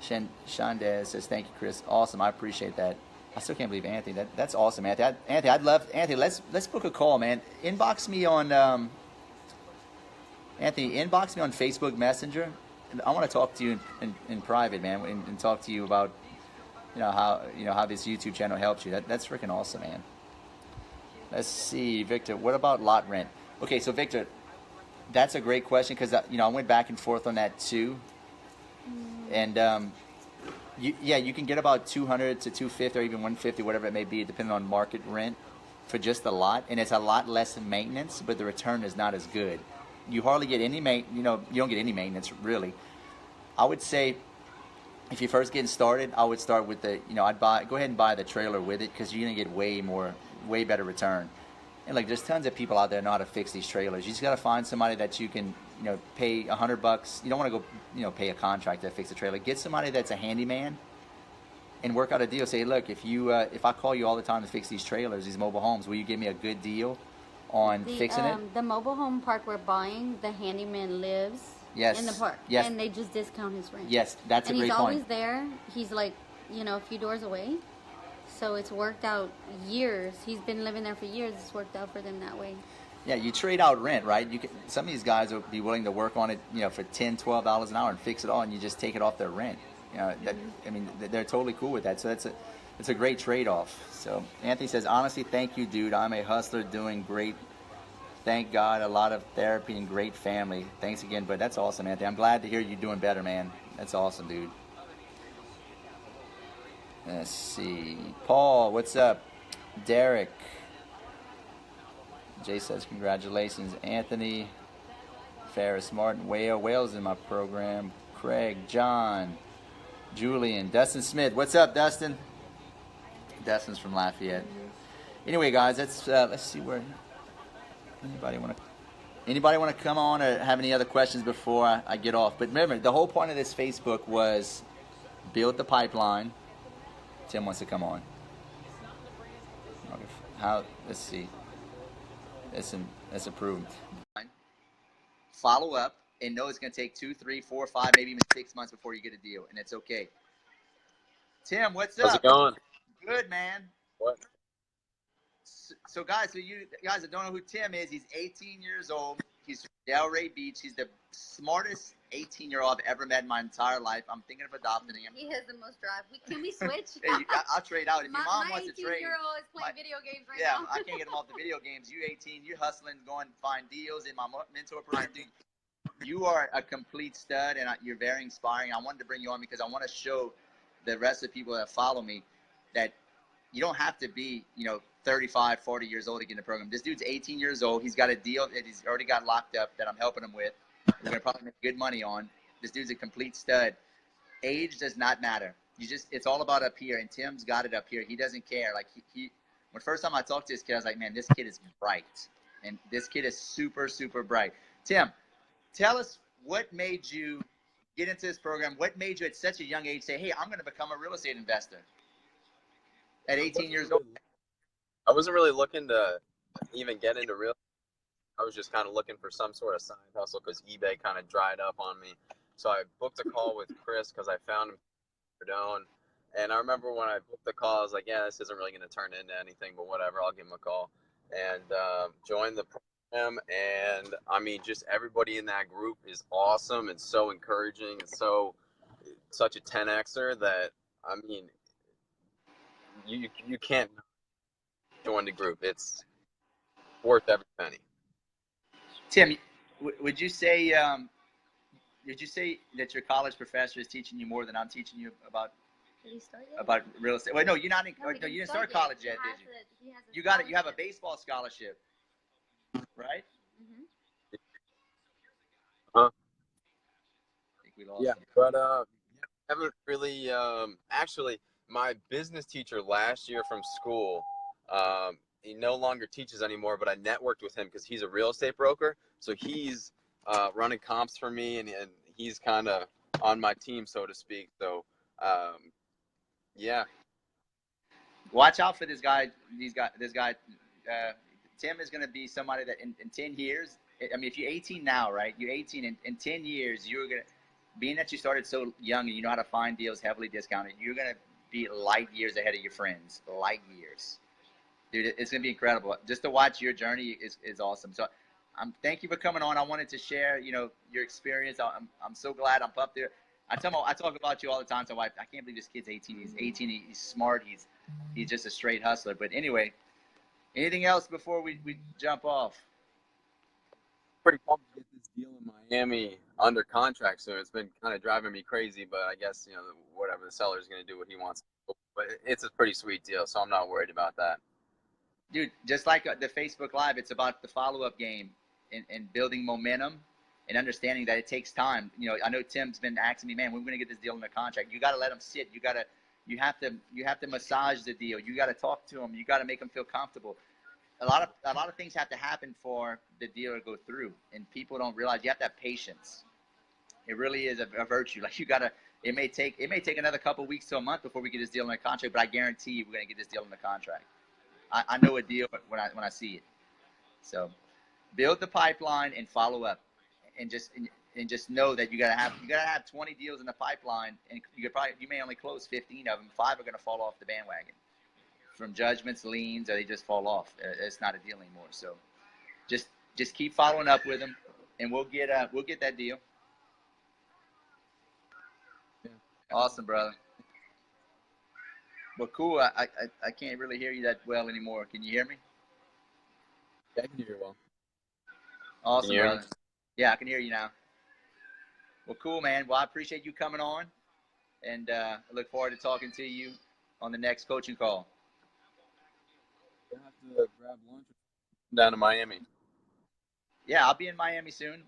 Shandez says, thank you, Chris. Awesome, I appreciate that. I still can't believe Anthony. That's awesome, Anthony. Anthony, let's book a call, man. Inbox me on Anthony. Inbox me on Facebook Messenger. I want to talk to you in private, man, and talk to you about how this YouTube channel helps you. That's freaking awesome, man. Let's see, Victor. What about lot rent? Okay, so Victor, that's a great question because I went back and forth on that too, and you can get about 200 to 250 or even 150, whatever it may be, depending on market rent for just the lot, and it's a lot less maintenance, but the return is not as good. You hardly get any you don't get any maintenance really. I would say if you're first getting started, I would start with go ahead and buy the trailer with it because you're gonna get way better return. And like, there's tons of people out there know how to fix these trailers. You just gotta find somebody that you can pay $100. You don't want to go pay a contractor to fix a trailer. Get somebody that's a handyman and work out a deal. Say, look, if I call you all the time to fix these trailers, these mobile homes, will you give me a good deal on fixing it? The mobile home park we're buying, the handyman lives Yes. in the park. Yes. And they just discount his rent. Yes, that's a and great he's point. always there. He's like, a few doors away. So it's worked out years. He's been living there for years. It's worked out for them that way. Yeah, you trade out rent, right? Some of these guys will be willing to work on it, for $10, $12 an hour and fix it all, and you just take it off their rent. They're totally cool with that. So it's a great trade-off. So Anthony says, honestly, thank you, dude. I'm a hustler doing great. Thank God, a lot of therapy and great family. Thanks again, but that's awesome, Anthony. I'm glad to hear you doing better, man. That's awesome, dude. Let's see. Paul, what's up? Derek. Jay says, congratulations. Anthony, Ferris, Martin, Wales in my program. Craig, John, Julian, Dustin Smith. What's up, Dustin? Dustin's from Lafayette. Anyway, guys, let's see where anybody want to come on or have any other questions before I get off. But remember, the whole point of this Facebook was build the pipeline. Tim wants to come on. Let's see. That's approved. Follow up and know it's going to take 2, 3, 4, 5, maybe even 6 months before you get a deal, and it's okay. Tim, what's up? How's it going? Good, man. What? So guys, you guys that don't know who Tim is, he's 18 years old. He's from Delray Beach. He's the smartest 18-year-old I've ever met in my entire life. I'm thinking of adopting him. He has the most drive. Can we switch? Hey, I'll trade out. If your mom wants to trade. My 18-year-old is playing video games right now. now. I can't get him off the video games. You 18, you're hustling, going to find deals in my mentor program. You are a complete stud, and you're very inspiring. I wanted to bring you on because I want to show the rest of the people that follow me that you don't have to be, 35, 40 years old to get in the program. This dude's 18 years old. He's got a deal that he's already got locked up that I'm helping him with. We're going to probably make good money on. This dude's a complete stud. Age does not matter. It's all about up here, and Tim's got it up here. He doesn't care. Like when first time I talked to this kid, I was like, man, this kid is bright. And this kid is super, super bright. Tim, tell us what made you get into this program. What made you at such a young age say, hey, I'm going to become a real estate investor at 18 years old? I wasn't really looking to even get into real estate. I was just kind of looking for some sort of side hustle because eBay kind of dried up on me. So I booked a call with Chris because I found him in Verdone. And I remember when I booked the call, I was like, yeah, this isn't really going to turn into anything, but whatever, I'll give him a call. And joined the program. And, I mean, just everybody in that group is awesome and so encouraging and such a 10Xer that, I mean, you can't join the group. It's worth every penny. Tim, would you say that your college professor is teaching you more than I'm teaching you about real estate? Well, no, you're not. You didn't start college yet, did you? You got it. You have a baseball scholarship, right? Mm-hmm. I think we lost. Yeah, but I haven't really. Actually, my business teacher last year from school. He no longer teaches anymore, but I networked with him because he's a real estate broker. So he's running comps for me, and he's kind of on my team, so to speak. So, yeah. Watch out for this guy. Tim is going to be somebody that in 10 years, I mean, if you're 18 now, right? You're 18, in 10 years, you're going to, being that you started so young and you know how to find deals heavily discounted, you're going to be light years ahead of your friends. Light years. Dude, it's going to be incredible. Just to watch your journey is awesome. So thank you for coming on. I wanted to share, your experience. I'm so glad I'm up there. I talk about you all the time to my wife. I can't believe this kid's 18. He's 18. He's smart. He's just a straight hustler. But anyway, anything else before we jump off? Pretty pumped to get this deal in Miami under contract soon. It's been kind of driving me crazy, but I guess, whatever, the seller's going to do what he wants. But it's a pretty sweet deal, so I'm not worried about that. Dude, just like the Facebook Live, it's about the follow-up game and building momentum and understanding that it takes time. I know Tim's been asking me, man, when are we going to get this deal in the contract? You got to let them sit. You have to massage the deal. You got to talk to them. You got to make them feel comfortable. A lot of things have to happen for the deal to go through, and people don't realize you have to have patience. It really is a virtue. Like it may take another couple of weeks to a month before we get this deal in the contract, but I guarantee you we're going to get this deal in the contract. I know a deal when I see it. So build the pipeline and follow up, and and just know that you gotta have 20 deals in the pipeline, and you may only close 15 of them. 5 are gonna fall off the bandwagon from judgments, liens, or they just fall off. It's not a deal anymore. So just keep following up with them, and we'll get that deal. Yeah. Awesome, brother. Well, cool. I can't really hear you that well anymore. Can you hear me? Yeah, I can hear you well. Awesome, Can you hear brother. me? Yeah, I can hear you now. Well, cool, man. Well, I appreciate you coming on, and I look forward to talking to you on the next coaching call. I have to grab lunch down to Miami. Yeah, I'll be in Miami soon.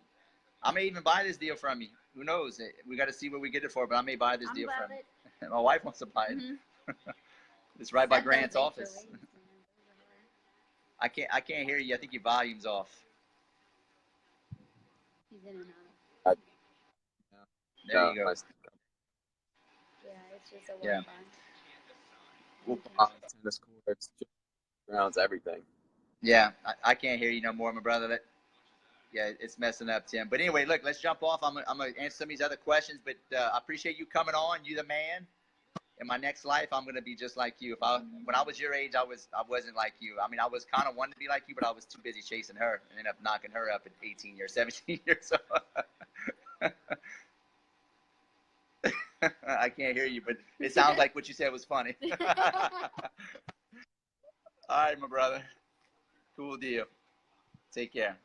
I may even buy this deal from you. Who knows? We got to see what we get it for, but I may buy this deal from you. My wife wants to buy it. Mm-hmm. It's right by Grant's office. I can't hear you. I think your volume's off. He's in and out. There you go. Yeah, it's just a Yeah. Wi-Fi. Tennis courts, grounds, everything. Yeah, I can't hear you no more, my brother. Yeah, it's messing up, Tim. But anyway, look, let's jump off. I'm gonna answer some of these other questions, but I appreciate you coming on. You the man. In my next life, I'm gonna be just like you. When I was your age, I wasn't like you. I mean, I was kind of wanting to be like you, but I was too busy chasing her and ended up knocking her up at 18 years, 17 years old. I can't hear you, but it sounds like what you said was funny. All right, my brother. Cool deal. Take care.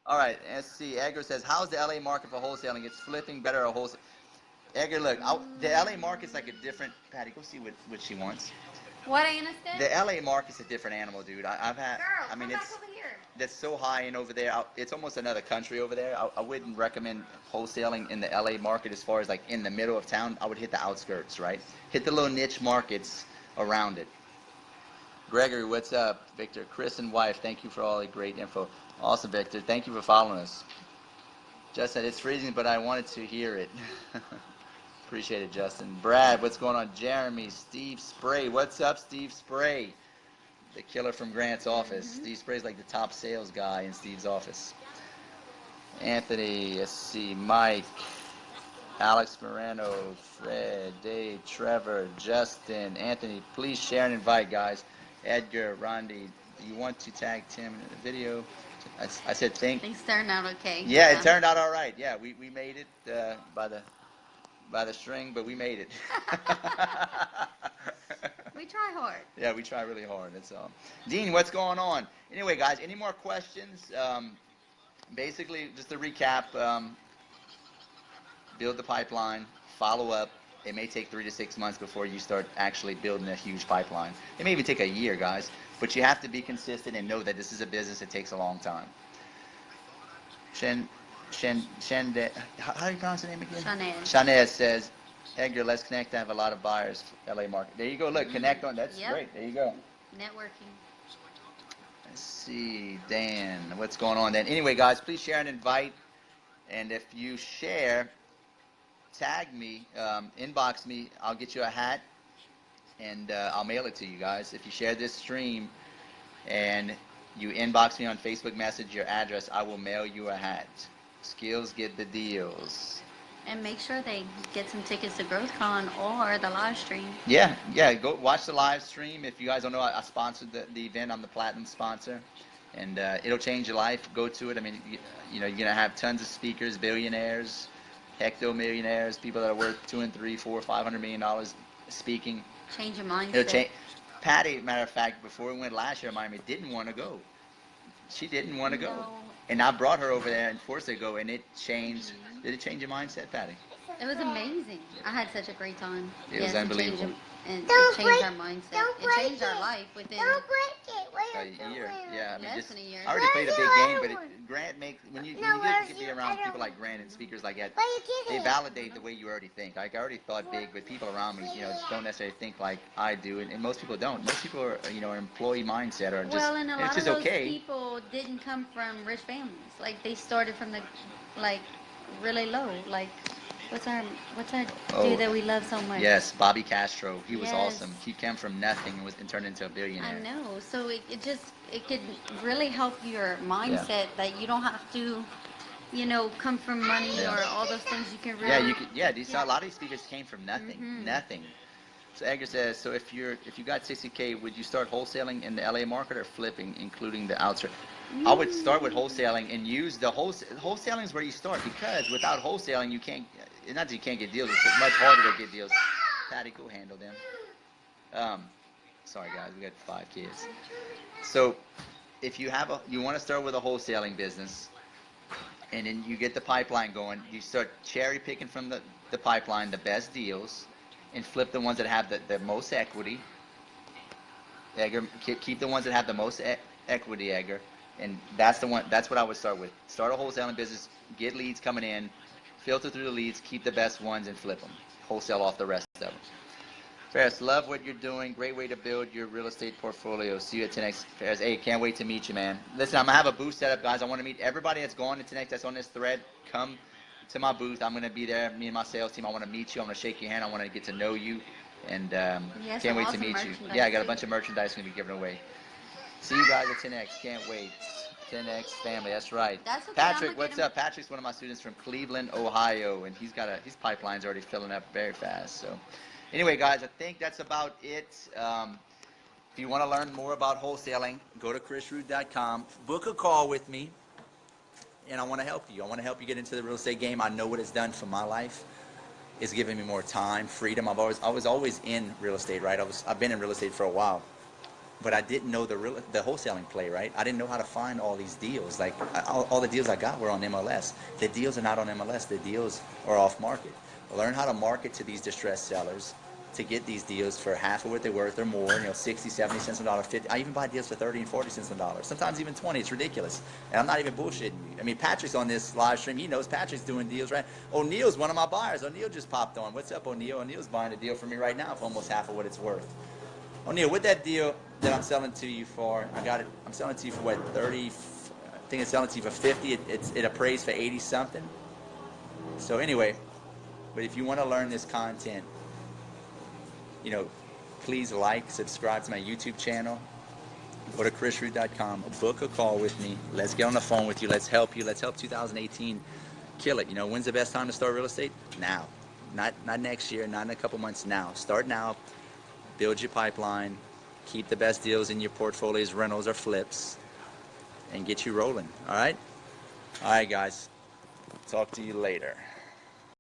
All right, SC Edgar says, how's the LA market for wholesaling? It's flipping better or wholesale. Edgar, look, the LA market's like a different. Patty, go see what she wants. What, Anna said? The LA market's a different animal, dude. I've had. Girl, I mean, come it's back over here. that's so high in over there. It's almost another country over there. I wouldn't recommend wholesaling in the LA market as far as like in the middle of town. I would hit the outskirts, right? Hit the little niche markets around it. Gregory, what's up? Victor, Chris and wife, thank you for all the great info. Awesome, Victor. Thank you for following us. Justin, it's freezing, but I wanted to hear it. Appreciate it, Justin. Brad, what's going on? Jeremy, Steve Spray. What's up, Steve Spray? The killer from Grant's office. Mm-hmm. Steve Spray's like the top sales guy in Steve's office. Anthony, let's see, Mike, Alex Moreno, Fred, Dave, Trevor, Justin, Anthony. Please share and invite, guys. Edgar, Rondi, do you want to tag Tim in the video? I said think. Things turned out okay. Yeah, it turned out all right. Yeah, we made it by the string, but we made it. We try hard. Yeah, we try really hard. That's all. Dean, what's going on? Anyway, guys, any more questions? Basically, just to recap, build the pipeline, follow up. It may take 3 to 6 months before you start actually building a huge pipeline. It may even take a year, guys. But you have to be consistent and know that this is a business that takes a long time. How do you pronounce the name again? Shanez says, Edgar, let's connect. I have a lot of buyers for LA market. There you go. Look, connect on. That's great. There you go. Networking. Let's see, Dan. What's going on, Dan? Anyway, guys, please share and invite. And if you share, tag me, inbox me. I'll get you a hat, and I'll mail it to you guys. If you share this stream and you inbox me on Facebook message your address, I will mail you a hat. Skills get the deals. And make sure they get some tickets to GrowthCon or the live stream. Yeah, go watch the live stream. If you guys don't know, I sponsored the event. I'm the platinum sponsor, and it'll change your life. Go to it. I mean, you're gonna have tons of speakers, billionaires, hecto-millionaires, people that are worth $200 and $300, $400, $500 million speaking. Change your mindset. It'll change. Patty, matter of fact, before we went last year to Miami, didn't want to go. She didn't want to go. And I brought her over there and forced her to go, and it changed. Mm-hmm. Did it change your mindset, Patty? It was amazing. I had such a great time. It was unbelievable. And it changed our mindset. It changed our life within a year. Yeah, I mean, less than a year. I already played a big game, but Grant makes when you get to be around people like Grant and speakers like that, they validate the way you already think. Like I already thought big, but people around me, don't necessarily think like I do, and most people don't. Most people are, employee mindset or just. Well, and a lot of those people didn't come from rich families. Like they started from the, really low. Like, what's our dude that we love so much? Yes, Bobby Castro. He was awesome. He came from nothing and turned into a billionaire. I know. So it could really help your mindset that you don't have to come from money Yeah. or all those things. You can really. Yeah, you could. Yeah, a lot of these speakers came from nothing, nothing. So Edgar says, so if you got 60K, would you start wholesaling in the LA market or flipping, including the outskirts? I would start with wholesaling and use the wholesaling is where you start, because without wholesaling you can't. Not that you can't get deals, it's much harder to get deals. Patty, go handle them. Sorry guys, we got 5 kids. So if you want to start with a wholesaling business, and then you get the pipeline going, you start cherry picking from the pipeline the best deals, and flip the ones that have the most equity. Edgar, keep the ones that have the most equity, Edgar, and that's what I would start with. Start a wholesaling business, get leads coming in, filter through the leads, keep the best ones and flip them. Wholesale off the rest of them. Ferris, love what you're doing. Great way to build your real estate portfolio. See you at 10X. Ferris, hey, can't wait to meet you, man. Listen, I'm going to have a booth set up, guys. I want to meet everybody that's going to 10X that's on this thread. Come to my booth. I'm going to be there, me and my sales team. I want to meet you. I want to shake your hand. I want to get to know you. And can't wait to meet you. Yeah, I got a bunch of merchandise going to be given away. See you guys at 10X. Can't wait. 10X family, that's right. That's okay, Patrick, what's up? Patrick's one of my students from Cleveland, Ohio, and his pipeline's already filling up very fast. So anyway, guys, I think that's about it. If you want to learn more about wholesaling, go to chrisrood.com, book a call with me, and I want to help you. I want to help you get into the real estate game. I know what it's done for my life. It's given me more time, freedom. I was always in real estate, right? I've been in real estate for a while, but I didn't know the wholesaling play, right? I didn't know how to find all these deals. Like all the deals I got were on MLS. The deals are not on MLS. The deals are off market. Learn how to market to these distressed sellers to get these deals for half of what they're worth or more, 60, 70 cents on the dollar, 50. I even buy deals for 30 and 40 cents on the dollar, sometimes even 20. It's ridiculous. And I'm not even bullshitting you. I mean, Patrick's on this live stream. He knows Patrick's doing deals, right? O'Neill's one of my buyers. O'Neill just popped on. What's up, O'Neill? O'Neill's buying a deal for me right now for almost half of what it's worth. O'Neill, with that deal that I'm selling to you for, I'm selling it to you for what, 30, I think it's selling to you for 50. It appraised for 80 something. So anyway, but if you want to learn this content, please subscribe to my YouTube channel. Go to chrisrood.com, book a call with me. Let's get on the phone with you. Let's help you. Let's help 2018 kill it. When's the best time to start real estate? Now. Not next year, not in a couple months, now. Start now. Build your pipeline. Keep the best deals in your portfolios, rentals or flips, and get you rolling. All right? All right, guys. Talk to you later.